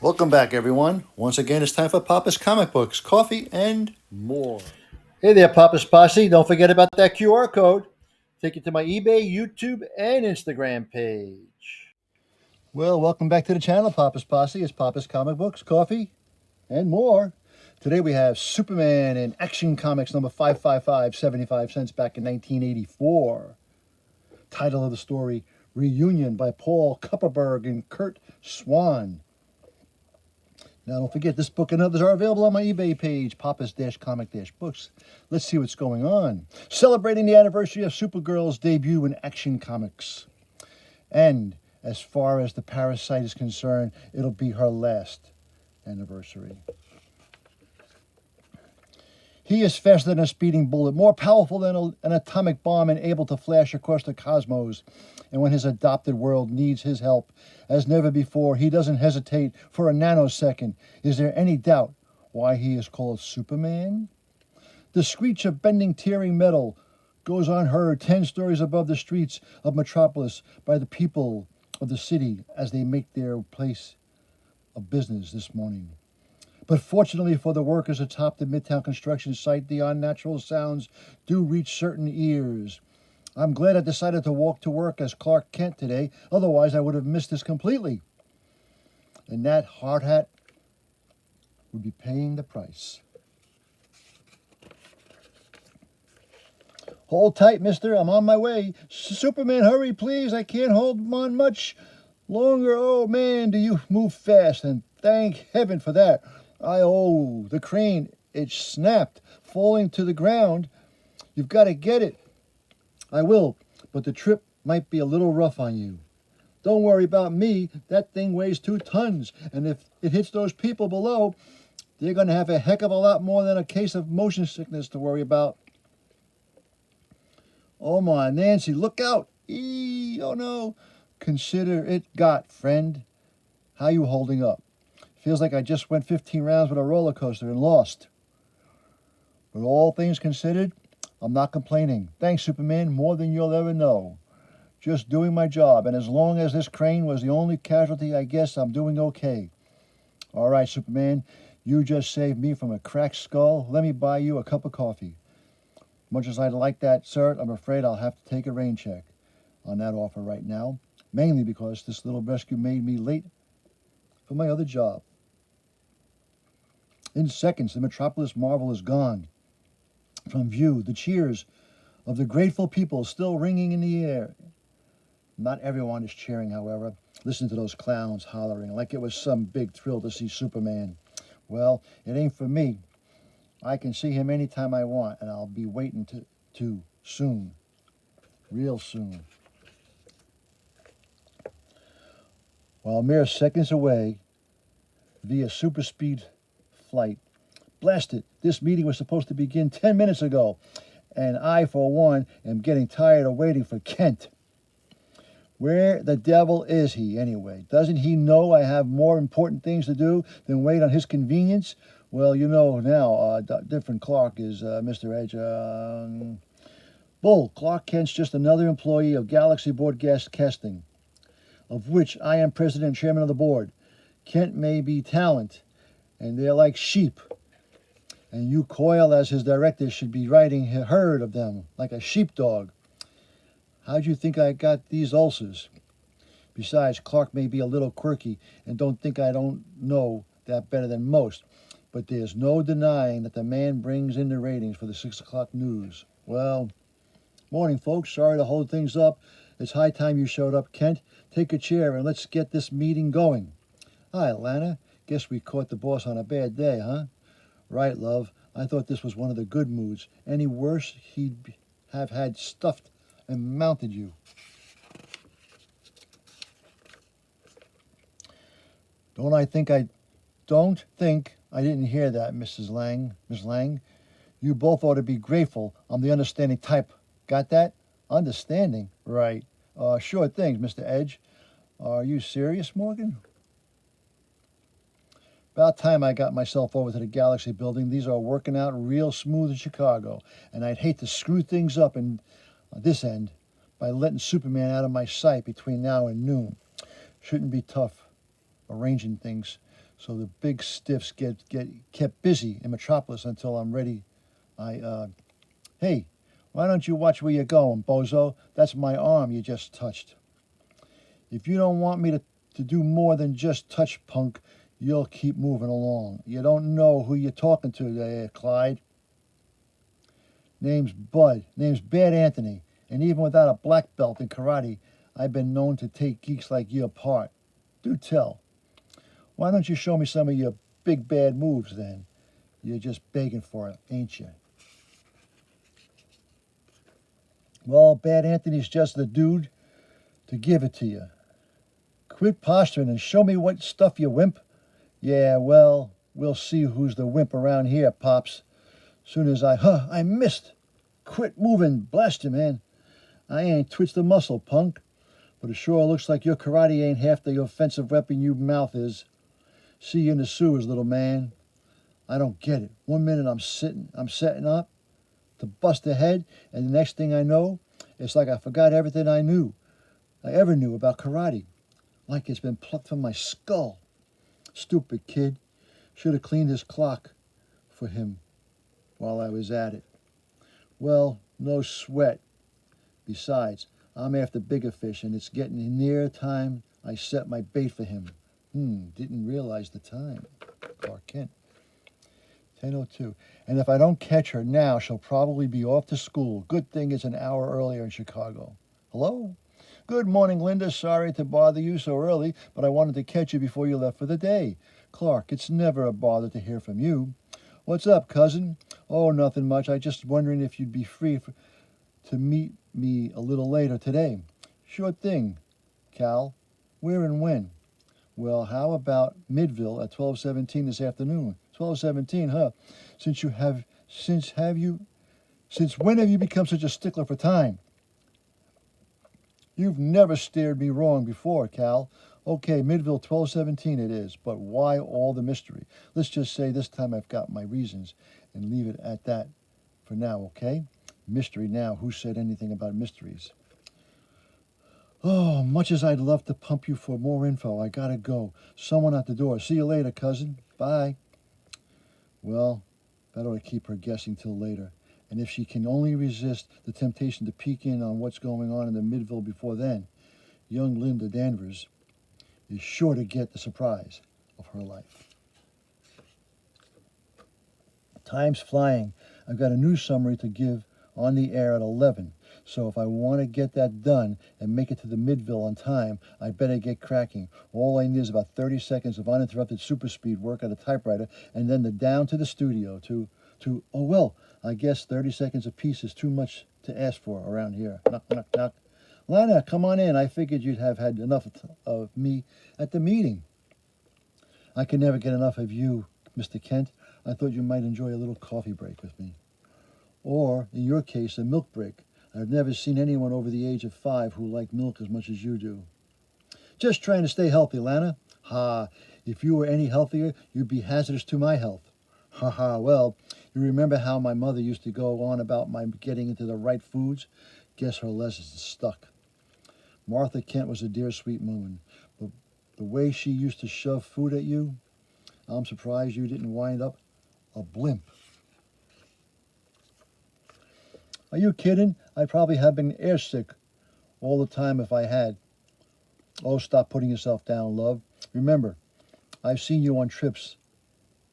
Welcome back, everyone. Once again, it's time for Papa's Comic Books, Coffee, and more. Hey there, Papa's Posse. Don't forget about that QR code. Take you to my eBay, YouTube, and Instagram page. Well, welcome back to the channel, Papa's Posse. It's Papa's Comic Books, Coffee, and more. Today we have Superman in Action Comics number 555, 75 cents back in 1984. Title of the story, Reunion by Paul Kupperberg and Kurt Swan. Now, don't forget, this book and others are available on my eBay page, Papa's-Comic-Books. Let's see what's going on. Celebrating the anniversary of Supergirl's debut in Action Comics. And as far as the Parasite is concerned, it'll be her last anniversary. He is faster than a speeding bullet, more powerful than an atomic bomb, and able to flash across the cosmos. And when his adopted world needs his help, as never before, he doesn't hesitate for a nanosecond. Is there any doubt why he is called Superman? The screech of bending, tearing metal goes unheard 10 stories above the streets of Metropolis by the people of the city as they make their place of business this morning. But fortunately for the workers atop the Midtown construction site, the unnatural sounds do reach certain ears. I'm glad I decided to walk to work as Clark Kent today, otherwise I would have missed this completely. And that hard hat would be paying the price. Hold tight, mister, I'm on my way. Superman, hurry, please, I can't hold on much longer. Oh, man, do you move fast, and thank heaven for that. The crane, it snapped, falling to the ground. You've got to get it. I will, but the trip might be a little rough on you. Don't worry about me. That thing weighs 2 tons, and if it hits those people below, they're going to have a heck of a lot more than a case of motion sickness to worry about. Oh my, Nancy, look out. Oh no. Consider it got, friend. How you holding up? Feels like I just went 15 rounds with a roller coaster and lost. But all things considered, I'm not complaining. Thanks, Superman, more than you'll ever know. Just doing my job, and as long as this crane was the only casualty, I guess I'm doing okay. All right, Superman, you just saved me from a cracked skull. Let me buy you a cup of coffee. Much as I'd like that, sir, I'm afraid I'll have to take a rain check on that offer right now, mainly because this little rescue made me late for my other job. In seconds, the Metropolis marvel is gone from view, the cheers of the grateful people still ringing in the air. Not everyone is cheering, however. Listen to those clowns hollering like it was some big thrill to see Superman. Well, it ain't for me. I can see him anytime I want, and I'll be waiting to soon. Real soon. While mere seconds away, via super speed flight. Blast it, this meeting was supposed to begin 10 minutes ago, and I, for one, am getting tired of waiting for Kent. Where the devil is he, anyway? Doesn't he know I have more important things to do than wait on his convenience? Well, you know now, different Clark is Mr. Edge. Bull, Clark Kent's just another employee of Galaxy Broadcasting, of which I am president and chairman of the board. Kent may be talent, and they're like sheep. And you, Coyle, as his director, should be riding a herd of them, like a sheepdog. How'd you think I got these ulcers? Besides, Clark may be a little quirky, and don't think I don't know that better than most. But there's no denying that the man brings in the ratings for the 6 o'clock news. Well, morning, folks. Sorry to hold things up. It's high time you showed up, Kent. Take a chair and let's get this meeting going. Hi, Lana. Guess we caught the boss on a bad day, huh? Right, love. I thought this was one of the good moods. Any worse, he'd have had stuffed and mounted you. Don't think I didn't hear that, Mrs. Lang. Miss Lang. You both ought to be grateful I'm the understanding type. Got that? Understanding? Right. Sure things, Mr. Edge. Are you serious, Morgan? About time I got myself over to the Galaxy building. These are working out real smooth in Chicago, and I'd hate to screw things up in this end by letting Superman out of my sight between now and noon. Shouldn't be tough arranging things so the big stiffs get kept busy in Metropolis until I'm ready. Hey, why don't you watch where you're going, bozo? That's my arm you just touched. If you don't want me to do more than just touch, punk, you'll keep moving along. You don't know who you're talking to there, Clyde. Name's Bud. Name's Bad Anthony. And even without a black belt in karate, I've been known to take geeks like you apart. Do tell. Why don't you show me some of your big bad moves then? You're just begging for it, ain't you? Well, Bad Anthony's just the dude to give it to you. Quit posturing and show me what stuff, you wimp. Yeah, well, we'll see who's the wimp around here, Pops. Soon as I missed. Quit moving, blast you, man. I ain't twitched a muscle, punk. But it sure looks like your karate ain't half the offensive weapon your mouth is. See you in the sewers, little man. I don't get it. One minute I'm setting up to bust a head, and the next thing I know, it's like I forgot everything I ever knew about karate. Like it's been plucked from my skull. Stupid kid. Should have cleaned his clock for him while I was at it. Well, no sweat. Besides, I'm after bigger fish, and it's getting near time I set my bait for him. Didn't realize the time. Clark Kent. 10:02. And if I don't catch her now, she'll probably be off to school. Good thing it's an hour earlier in Chicago. Hello? Good morning, Linda. Sorry to bother you so early, but I wanted to catch you before you left for the day. Clark, it's never a bother to hear from you. What's up, cousin? Oh, nothing much. I just wondering if you'd be free to meet me a little later today. Sure thing, Cal. Where and when? Well, how about Midville at 12:17 this afternoon? 12:17, huh? Since when have you become such a stickler for time? You've never steered me wrong before, Cal. Okay, Midville 12:17 it is, but why all the mystery? Let's just say this time I've got my reasons and leave it at that for now, okay? Mystery now. Who said anything about mysteries? Oh, much as I'd love to pump you for more info, I gotta go. Someone at the door. See you later, cousin. Bye. Well, that ought to keep her guessing till later. And if she can only resist the temptation to peek in on what's going on in the Midville before then, young Linda Danvers is sure to get the surprise of her life. Time's flying. I've got a news summary to give on the air at 11. So if I want to get that done and make it to the Midville on time, I better get cracking. All I need is about 30 seconds of uninterrupted super speed work at a typewriter, and then down to the studio oh well, I guess 30 seconds apiece is too much to ask for around here. Knock, knock, knock. Lana, come on in. I figured you'd have had enough of me at the meeting. I can never get enough of you, Mr. Kent. I thought you might enjoy a little coffee break with me. Or, in your case, a milk break. I've never seen anyone over the age of 5 who liked milk as much as you do. Just trying to stay healthy, Lana. Ha, if you were any healthier, you'd be hazardous to my health. Ha ha, well, you remember how my mother used to go on about my getting into the right foods? Guess her lessons is stuck. Martha Kent was a dear, sweet woman, but the way she used to shove food at you, I'm surprised you didn't wind up a blimp. Are you kidding? I'd probably have been airsick all the time if I had. Oh, stop putting yourself down, love. Remember, I've seen you on trips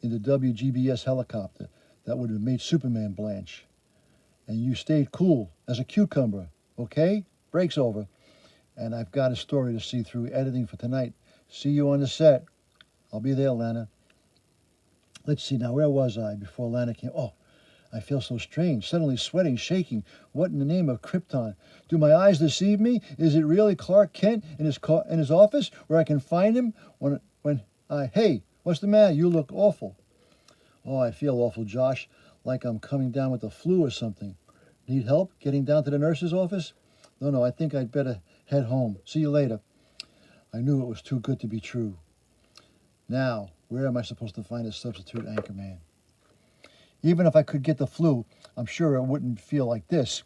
in the WGBS helicopter that would have made Superman blanch. And you stayed cool as a cucumber, okay? Break's over. And I've got a story to see through editing for tonight. See you on the set. I'll be there, Lana. Let's see now, where was I before Lana came? Oh, I feel so strange, suddenly sweating, shaking. What in the name of Krypton? Do my eyes deceive me? Is it really Clark Kent in his office where I can find him hey, what's the matter? You look awful. Oh, I feel awful, Josh, like I'm coming down with the flu or something. Need help getting down to the nurse's office? No, I think I'd better head home. See you later. I knew it was too good to be true. Now, where am I supposed to find a substitute anchorman? Even if I could get the flu, I'm sure it wouldn't feel like this.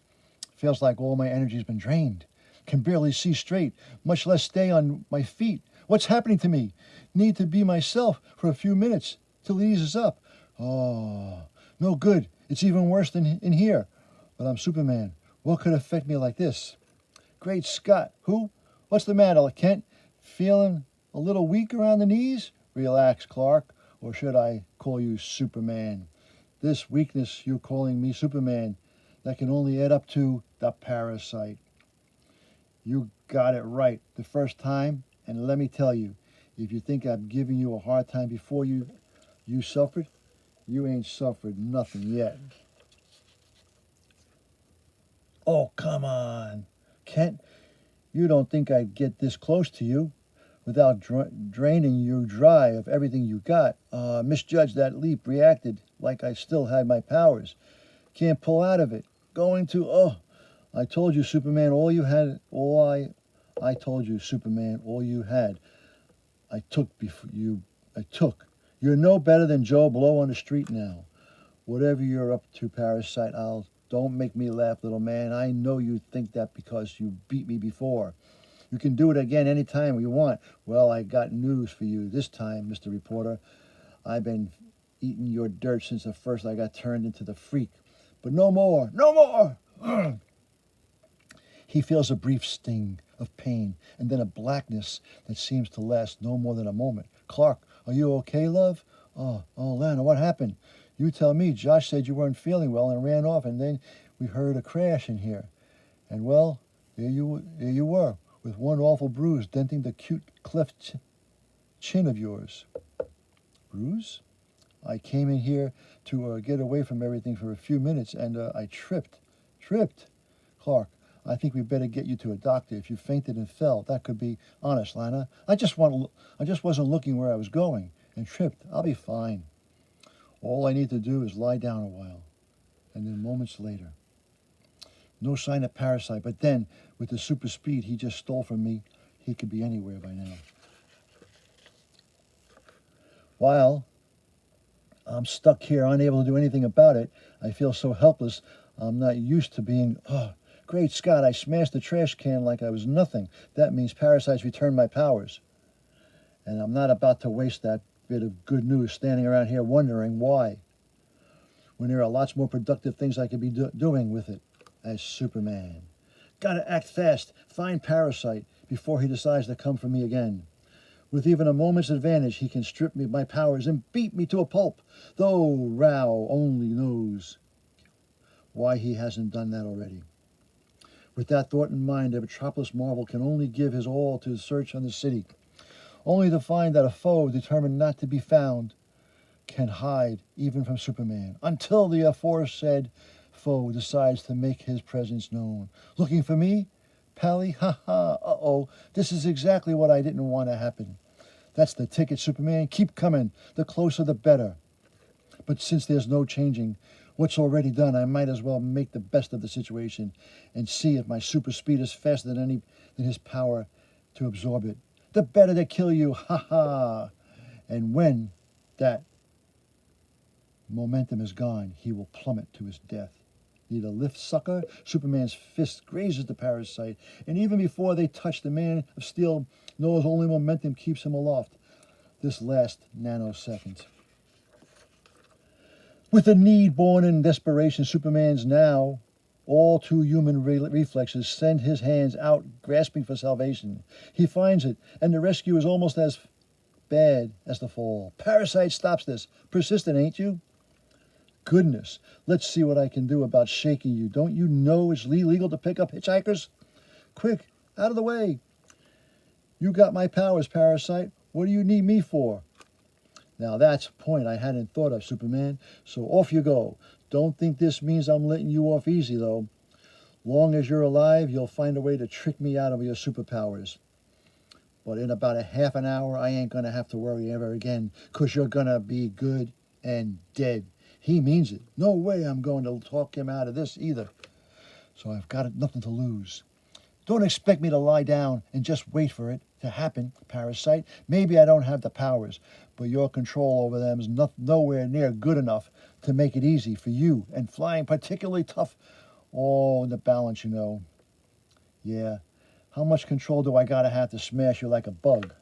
Feels like all my energy's been drained. Can barely see straight, much less stay on my feet What's happening to me? Need to be myself for a few minutes till it eases up. Oh, no good. It's even worse than in here. But I'm Superman. What could affect me like this? Great Scott. Who? What's the matter, Kent? Feeling a little weak around the knees? Relax, Clark. Or should I call you Superman? This weakness you're calling me Superman, that can only add up to the parasite. You got it right the first time, and let me tell you, if you think I'm giving you a hard time before you suffered, you ain't suffered nothing yet. Oh, come on. Kent, you don't think I'd get this close to you without draining you dry of everything you got. Misjudged that leap, reacted like I still had my powers. Can't pull out of it. Going to, I told you, Superman, all you had, I told you, Superman, all you had. I took before you, I took. You're no better than Joe Blow on the street now. Whatever you're up to, Parasite, don't make me laugh, little man. I know you think that because you beat me before. You can do it again anytime you want. Well, I got news for you this time, Mr. Reporter. I've been eating your dirt since the first I got turned into the freak. But no more, no more! He feels a brief sting of pain and then a blackness that seems to last no more than a moment. Clark, are you okay, love? Oh, Lana, what happened? You tell me. Josh said you weren't feeling well and ran off, and then we heard a crash in here. And well, there you were, with one awful bruise denting the cute cleft chin of yours. Bruise? I came in here to get away from everything for a few minutes, and I tripped. Tripped? Clark, I think we better get you to a doctor. If you fainted and fell, that could be honest, Lana. I just wasn't looking where I was going and tripped. I'll be fine. All I need to do is lie down a while, and then moments later. No sign of Parasite, but then, with the super speed he just stole from me, he could be anywhere by now. While I'm stuck here, unable to do anything about it, I feel so helpless. I'm not used to being, great Scott, I smashed the trash can like I was nothing. That means Parasite's returned my powers. And I'm not about to waste that bit of good news standing around here wondering why, when there are lots more productive things I could be doing with it as Superman. Gotta act fast, find Parasite before he decides to come for me again. With even a moment's advantage, he can strip me of my powers and beat me to a pulp, though Rao only knows why he hasn't done that already. With that thought in mind, the Metropolis Marvel can only give his all to the search on the city, only to find that a foe determined not to be found can hide even from Superman, until the aforesaid foe decides to make his presence known. Looking for me? Pally? Ha ha, uh-oh, this is exactly what I didn't want to happen. That's the ticket, Superman. Keep coming. The closer the better. But since there's no changing what's already done, I might as well make the best of the situation and see if my super speed is faster than his power to absorb it. The better to kill you, ha ha. And when that momentum is gone, he will plummet to his death. Need a lift, sucker? Superman's fist grazes the Parasite, and even before they touch, the Man of Steel knows only momentum keeps him aloft this last nanosecond. With a need born in desperation, Superman's now all too human reflexes send his hands out, grasping for salvation. He finds it, and the rescue is almost as bad as the fall. Parasite stops this. Persistent, ain't you? Goodness, let's see what I can do about shaking you. Don't you know it's illegal to pick up hitchhikers? Quick, out of the way. You got my powers, Parasite. What do you need me for? Now that's a point I hadn't thought of, Superman. So off you go. Don't think this means I'm letting you off easy, though. Long as you're alive, you'll find a way to trick me out of your superpowers. But in about a half an hour, I ain't gonna have to worry ever again, 'cause you're gonna be good and dead. He means it. No way I'm going to talk him out of this either. So I've got nothing to lose. Don't expect me to lie down and just wait for it to happen, Parasite. Maybe I don't have the powers, but your control over them is nowhere near good enough to make it easy for you, and flying particularly tough. All in the balance, you know. Yeah. How much control do I gotta have to smash you like a bug?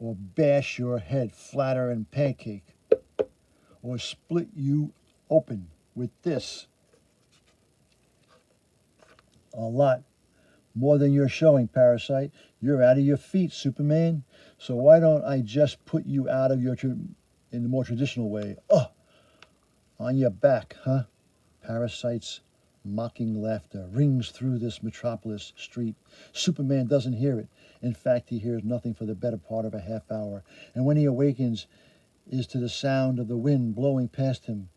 or bash your head flatter than pancake, or split you open with this. A lot more than you're showing, Parasite. You're out of your feet, Superman. So why don't I just put you out of your in the more traditional way? On your back, huh? Parasite's mocking laughter rings through this metropolis street. Superman doesn't hear it. In fact, he hears nothing for the better part of a half hour. And when he awakens, is to the sound of the wind blowing past him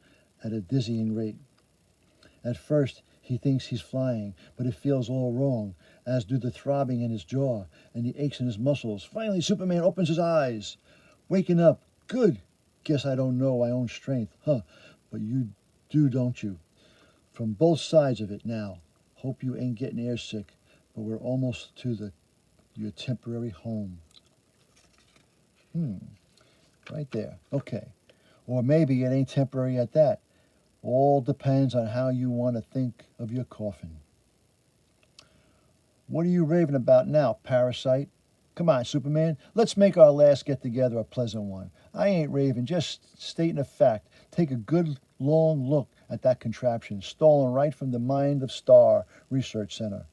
at a dizzying rate. At first, he thinks he's flying, but it feels all wrong, as do the throbbing in his jaw and the aches in his muscles. Finally, Superman opens his eyes. Waking up. Good. Guess I don't know my own strength, huh? But you do, don't you? From both sides of it now. Hope you ain't getting airsick, but we're almost to your temporary home. Right there. Okay. Or maybe it ain't temporary at that. All depends on how you want to think of your coffin. What are you raving about now, Parasite? Come on, Superman. Let's make our last get-together a pleasant one. I ain't raving, just stating a fact. Take a good, long look at that contraption, stolen right from the mind of Star Research Center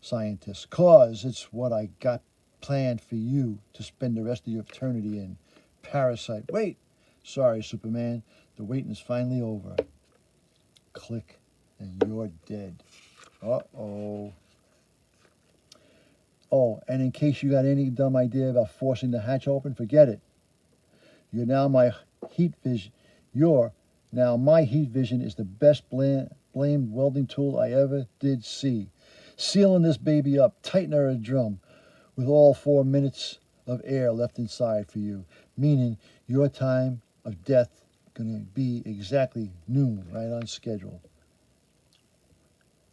scientists. 'Cause it's what I got planned for you to spend the rest of your eternity in. Parasite. Wait! Sorry, Superman. The waiting is finally over. Click, and you're dead. Uh-oh. Oh, and in case you got any dumb idea about forcing the hatch open, forget it. You're now my heat vision. My heat vision is the best blamed welding tool I ever did see. Sealing this baby up, tightener a drum, with all 4 minutes of air left inside for you, meaning your time of death going to be exactly noon, right on schedule.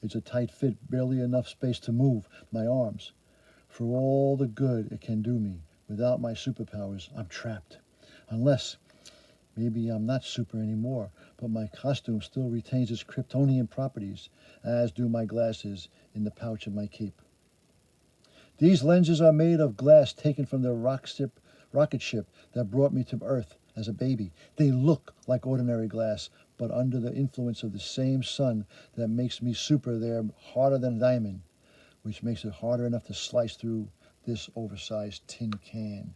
It's a tight fit, barely enough space to move my arms. For all the good it can do me, without my superpowers, I'm trapped. Unless, maybe I'm not super anymore, but my costume still retains its Kryptonian properties, as do my glasses in the pouch of my cape. These lenses are made of glass taken from the rocket ship that brought me to Earth as a baby. They look like ordinary glass, but under the influence of the same sun that makes me super, they're harder than a diamond, which makes it harder enough to slice through this oversized tin can.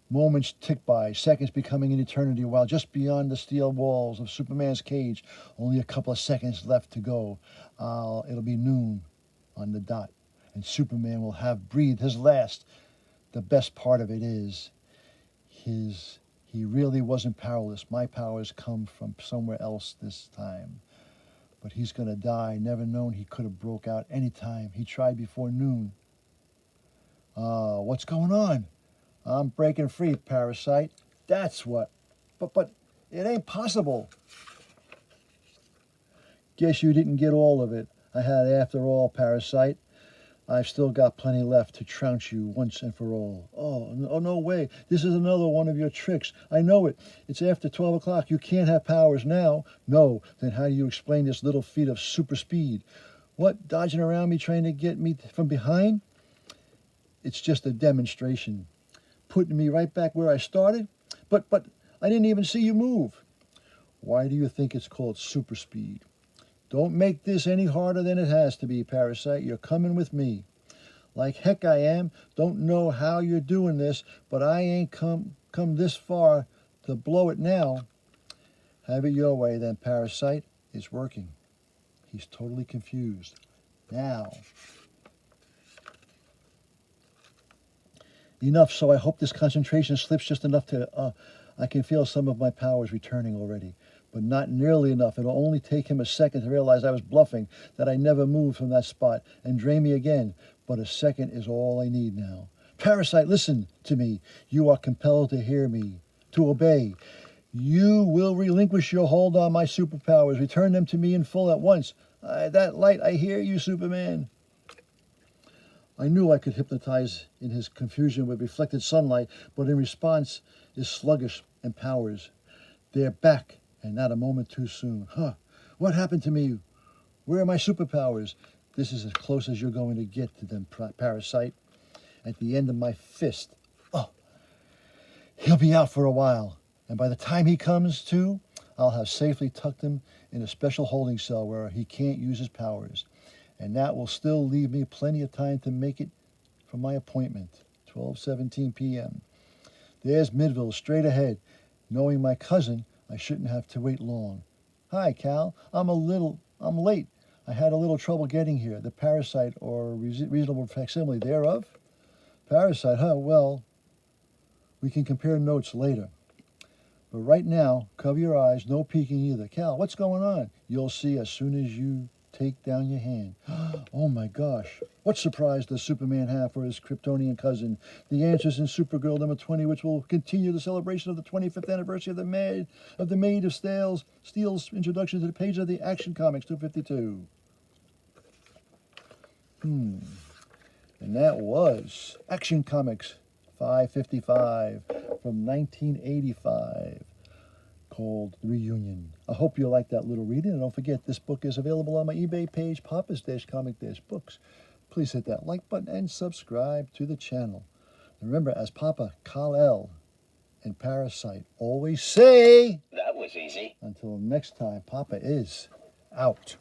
Moments tick by, seconds becoming an eternity, while just beyond the steel walls of Superman's cage, only a couple of seconds left to go. It'll be noon on the dot, and Superman will have breathed his last. The best part of it is, he really wasn't powerless. My powers come from somewhere else this time. But he's going to die, never known he could have broke out any time. He tried before noon. What's going on? I'm breaking free, Parasite. That's what. But it ain't possible. Guess you didn't get all of it. I had after all, Parasite. I've still got plenty left to trounce you once and for all. Oh, no way. This is another one of your tricks. I know it. It's after 12 o'clock. You can't have powers now. No. Then how do you explain this little feat of super speed? What, dodging around me trying to get me from behind? It's just a demonstration. Putting me right back where I started? But I didn't even see you move. Why do you think it's called super speed? Don't make this any harder than it has to be, Parasite. You're coming with me. Like heck I am. Don't know how you're doing this, but I ain't come this far to blow it now. Have it your way then, Parasite. It's working. He's totally confused. Now. Enough, so I hope this concentration slips just enough to, I can feel some of my powers returning already. But not nearly enough. It'll only take him a second to realize I was bluffing, that I never moved from that spot, and drain me again. But a second is all I need now. Parasite, listen to me. You are compelled to hear me, to obey. You will relinquish your hold on my superpowers. Return them to me in full at once. That light, I hear you, Superman. I knew I could hypnotize in his confusion with reflected sunlight, but in response is sluggish and powers. They're back. And not a moment too soon. What happened to me? Where are my superpowers? This is as close as you're going to get to them, Parasite. at the end of my fist. Oh, he'll be out for a while, and by the time he comes to, I'll have safely tucked him in a special holding cell where he can't use his powers. And that will still leave me plenty of time to make it for my appointment, 12:17 p.m. There's Midville straight ahead. Knowing my cousin, I shouldn't have to wait long. Hi, Cal. I'm late. I had a little trouble getting here. The parasite or reasonable facsimile thereof? Parasite, huh? Well, we can compare notes later. But right now, cover your eyes, no peeking either. Cal, what's going on? You'll see as soon as you take down your hand. Oh my gosh. What surprise does Superman have for his Kryptonian cousin? The answer's in Supergirl number 20, which will continue the celebration of the 25th anniversary of the Maid of Steel's introduction to the page of the Action Comics 252. And that was Action Comics 555 from 1985. Called The Reunion. I hope you like that little reading, and don't forget this book is available on my eBay page, Papa's-Comic-Books. Please hit that like button and subscribe to the channel. And remember, as Papa, Kal-El, and Parasite always say, that was easy. Until next time, Papa is out.